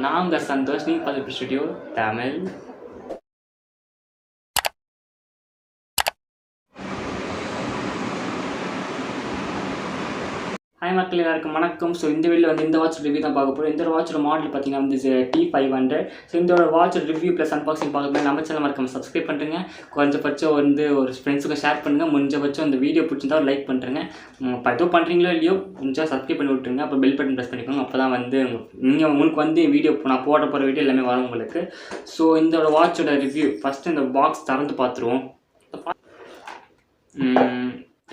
நான் உங்கள் சந்தோஷ். நீங்கள் பார்த்து ஸ்டுடியோ தமிழ். ஹாய் மக்கள், எல்லாருக்கும் வணக்கம். ஸோ இந்த வீடியோவில் வந்து இந்த வாட்ச் ரிவ்யூ தான் பார்க்க போகிறோம். இந்த வாட்சோட மாடல் பார்த்தீங்கன்னா வந்து T500. ஸோ இந்த வாட்ச் ரிவ்யூ ப்ளஸ் அன்பாக்சிங் பார்க்கும்போது நம்ம சேனல் மறக்காம சப்ஸ்கிரைப் பண்ணுறேங்க. கொஞ்சபட்சம் வந்து ஒரு ஃப்ரெண்ட்ஸுக்கும் ஷேர் பண்ணுங்கள். முடிஞ்சபட்சம் இந்த வீடியோ பிடிச்சிருந்தா லைக் பண்ணுறேங்க. இப்போ எதுவும் பண்ணுறீங்களோ இல்லையோ கொஞ்சம் சப்ஸ்கிரைப் பண்ணி விட்டுருங்க. அப்புறம் பெல் பட்டன் ப்ரெஸ் பண்ணிக்கோங்க. அப்போ தான் வந்து உங்களுக்கு வந்து வீடியோ நான் போட போகிற வீடியோ எல்லாமே வரும் உங்களுக்கு. ஸோ இந்த வாட்சோட ரிவ்யூ ஃபஸ்ட்டு இந்த பாக்ஸ் திறந்து பார்த்துருவோம்.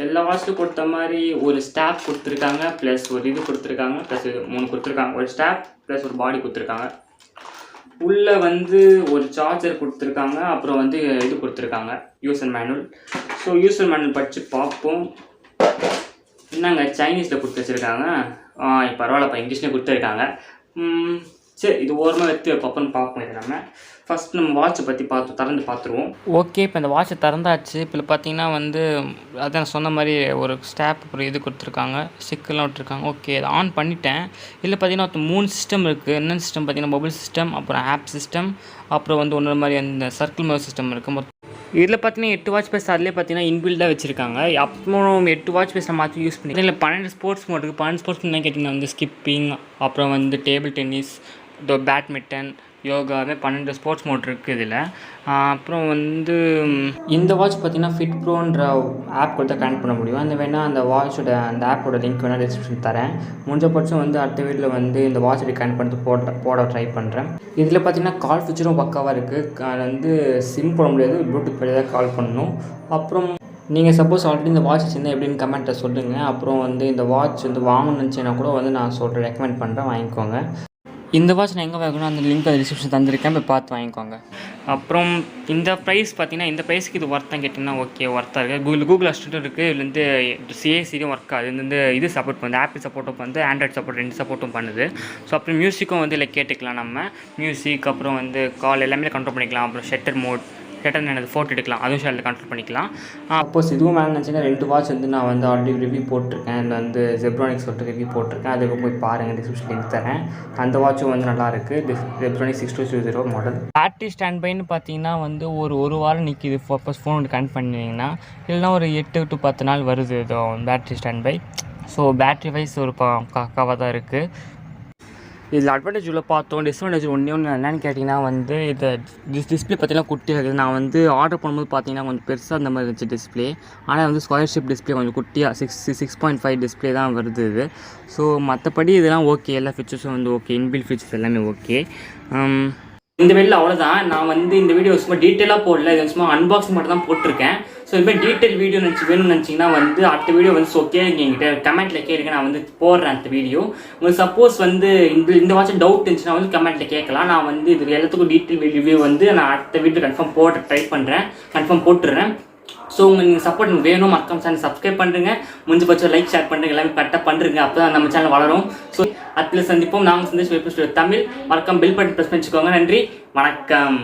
எல்லா வாட்சும் கொடுத்த மாதிரி ஒரு ஸ்டாப் கொடுத்துருக்காங்க, ப்ளஸ் ஒரு இது கொடுத்துருக்காங்க, ப்ளஸ் 3 கொடுத்துருக்காங்க. ஒரு ஸ்டாப் ப்ளஸ் ஒரு பாடி கொடுத்துருக்காங்க. உள்ளே வந்து ஒரு சார்ஜர் கொடுத்துருக்காங்க. அப்புறம் வந்து இது கொடுத்துருக்காங்க, user manual. So user manual படித்து பார்ப்போம். என்னங்க சைனீஸில் கொடுத்து வச்சுருக்காங்க. பரவாயில்லப்பா, இங்கிலீஷ்லேயே கொடுத்துருக்காங்க. சரி, இது ஓரமாக எடுத்து அப்புறம் பார்ப்போம். இது நம்ம ஃபஸ்ட் நம்ம வாட்சை பற்றி திறந்து பார்த்துருவோம். ஓகே, இப்போ இந்த வாட்சை திறந்தாச்சு. இப்போ பார்த்தீங்கன்னா வந்து அதான் சொன்ன மாதிரி ஒரு ஸ்டாப் அப்புறம் இது கொடுத்துருக்காங்க, ஸ்டிக்கெல்லாம் விட்டுருக்காங்க. ஓகே, அதை ஆன் பண்ணிட்டேன். இதில் பார்த்தீங்கன்னா 3 சிஸ்டம் இருக்குது. என்னென்ன சிஸ்டம் பார்த்தீங்கன்னா மொபைல் சிஸ்டம், அப்புறம் ஆப் சிஸ்டம், அப்புறம் வந்து ஒன்று மாதிரி அந்த சர்க்கிள் மாதிரி சிஸ்டம் இருக்குது. இதில் பார்த்தீங்கன்னா 8 வாட்ச் பேஸ் அதிலே பார்த்தீங்கன்னா இன்பில்டாக வச்சுருக்காங்க. அப்புறம் 8 வாட்ச் பேஸ் மாற்றி யூஸ் பண்ணி இதில் 12 ஸ்போர்ட்ஸ் மோட் இருக்குது. 12 ஸ்போர்ட்ஸ் என்ன கேட்டிங்கன்னா வந்து ஸ்கிப்பிங், அப்புறம் வந்து டேபிள் டென்னிஸ், பேட்மிண்டன், யோகாவே 12 ஸ்போர்ட்ஸ் மோட் இருக்குது இதில். அப்புறம் வந்து இந்த வாட்ச் பார்த்திங்கன்னா ஃபிட் ப்ரோன்ற ஆப் கொடுத்தா கனெக்ட் பண்ண முடியும். அந்த வேணால் அந்த வாட்சோட அந்த ஆப்போட லிங்க் வேணால் டிஸ்கிரிப்ஷன் தரேன். முடிஞ்ச பட்சம் வந்து அடுத்த வீடியோவில் வந்து இந்த வாட்ச் கனெக்ட் பண்ணிட்டு போட ட்ரை பண்ணுறேன். இதில் பார்த்திங்கன்னா கால் ஃபீச்சரும் பக்காவாக இருக்குது. அது வந்து சிம் போட முடியாது, ப்ளூடூத் வழியாக தான் கால் பண்ணணும். அப்புறம் நீங்கள் சப்போஸ் ஆல்ரெடி இந்த வாட்ச் வச்சுருந்தா எப்படின்னு கமெண்ட்டில் சொல்லுங்கள். அப்புறம் வந்து இந்த வாட்ச் வந்து வாங்கணும்னு நினச்சின்னா கூட வந்து நான் சொல்கிறேன், ரெக்கமெண்ட் பண்ணுறேன், வாங்கிக்கோங்க. இந்த வாட்ச் நான் எங்கே வாங்கணும் அந்த லிங்க் டிஸ்கிரிப்ஷன் தந்திருக்கேன், போய் பார்த்து வாங்கிக்கோங்க. அப்புறம் இந்த ப்ரைஸ் பார்த்தீங்கன்னா இந்த ப்ரைஸ்க்கு இது ஒர்த்தான் கேட்டிங்கன்னா ஓகே, ஒர்த்தாக இருக்குது. கூகுள் அசிஸ்டன்ட்டும் இருக்குது. இதுல வந்து சிஏசியும் ஒர்க் ஆகுது. இது வந்து இது சப்போர்ட் பண்ணுது, ஆப்பிள் சப்போர்ட்டும் வந்து ஆண்ட்ராய்ட் சப்போர்ட் 2 சப்போர்ட்டும் பண்ணுது. ஸோ அப்புறம் மியூசிக்கும் வந்து இல்லை கேட்டுக்கலாம் நம்ம. மியூசிக் அப்புறம் வந்து கால் எல்லாமே கண்ட்ரோல் பண்ணிக்கலாம். அப்புறம் ஷட்டர் மோட், எனக்கு ஃபோட்டோ எடுக்கலாம், அதுவும் ஷேரில் கண்ட்ரோல் பண்ணிக்கலாம். அப்போஸ் இதுவும் வேணும் நினச்சிங்கன்னா 2 வாட்ச் வந்து நான் வந்து ஆல்ரெடி ரிவ்யூ போட்டிருக்கேன். அதில் வந்து zebronics சொல்லிட்டு ரிவ்யூ போட்டிருக்கேன். அதுக்கு போய் பாருங்கள், டிஸ்கிரிப்ஷன் லிங்க் தரேன். அந்த வாட்சும் வந்து நல்லாயிருக்கு. zebronics 6220 model. பேட்டரி ஸ்டாண்ட் பைன்னு பார்த்தீங்கன்னா வந்து ஒரு வாரம் நிற்கிது. ஃபோன் கனெக்ட் பண்ணிங்கன்னா இல்லைனா ஒரு 8 to 10 நாள் வருது இதோ battery stand by. So battery wise ஒரு பக்காவாக தான் இருக்குது. இதில் அட்வான்டேஜ் உள்ள பார்த்தோம். டிஸ்அட்வான்டேஜ் ஒன்று என்னென்னு கேட்டிங்கன்னா வந்து இது டிஸ்பிளே பார்த்தீங்கன்னா குட்டியாக இருக்குது. நான் வந்து ஆர்டர் பண்ணும்போது பார்த்தீங்கன்னா கொஞ்சம் பெருசாக அந்த மாதிரி இருந்துச்சு டிஸ்பிளே. ஆனால் வந்து ஸ்கொயர் ஷேப் டிஸ்பிளே கொஞ்சம் குட்டியாக 6.5 டிஸ்பிளே தான் வருது இது. ஸோ மற்றபடி இதெல்லாம் ஓகே, எல்லா ஃபீச்சர்ஸும் வந்து ஓகே, இன்பில்ட் ஃபீச்சர்ஸ் எல்லாமே ஓகே. இந்த வீடியோவில் அவ்வளோதான். நான் வந்து இந்த வீடியோ சும்மா டீட்டெயிலாக போடல, இது சும்மா அன்பாக்சிங் மட்டும் தான் போட்டிருக்கேன். ஸோ இதுமாதிரி டீட்டெயில் வீடியோ வேணும்னு நினச்சிங்கன்னா வந்து அடுத்த வீடியோ வந்து கேளுங்க, என்கிட்ட கமெண்ட்டில் கேளுங்க, நான் வந்து போடுறேன் அடுத்த வீடியோ. உங்களுக்கு சப்போஸ் வந்து இந்த வாட்ச் டவுட் இருந்துச்சுன்னா வந்து கமெண்ட்டில் கேட்கலாம். நான் வந்து இது எல்லாத்துக்கும் டீட்டெயில் ரிவ்யூ வந்து நான் அடுத்த வீடியோ கன்ஃபார்ம் ட்ரை பண்ணுறேன், கன்ஃபார்ம் போட்டுடுறேன். ஸோ நீங்கள் சப்போர்ட் வேணும், மறக்காம சேனல் சப்ஸ்கிரைப் பண்ணுறேங்க. முடிஞ்ச பட்சம் லைக் ஷேர் பண்ணுறேங்க, எல்லாமே கரெக்டாக பண்ணுறேங்க. அப்போ தான் நம்ம சேனல் வளரும். ஸோ அதில் சந்திப்போம். நாங்கள் சந்தோஷ் தமிழ். மறக்காம பெல் பட்டன் ப்ரெஸ் பண்ணிச்சுக்கோங்க. நன்றி, வணக்கம்.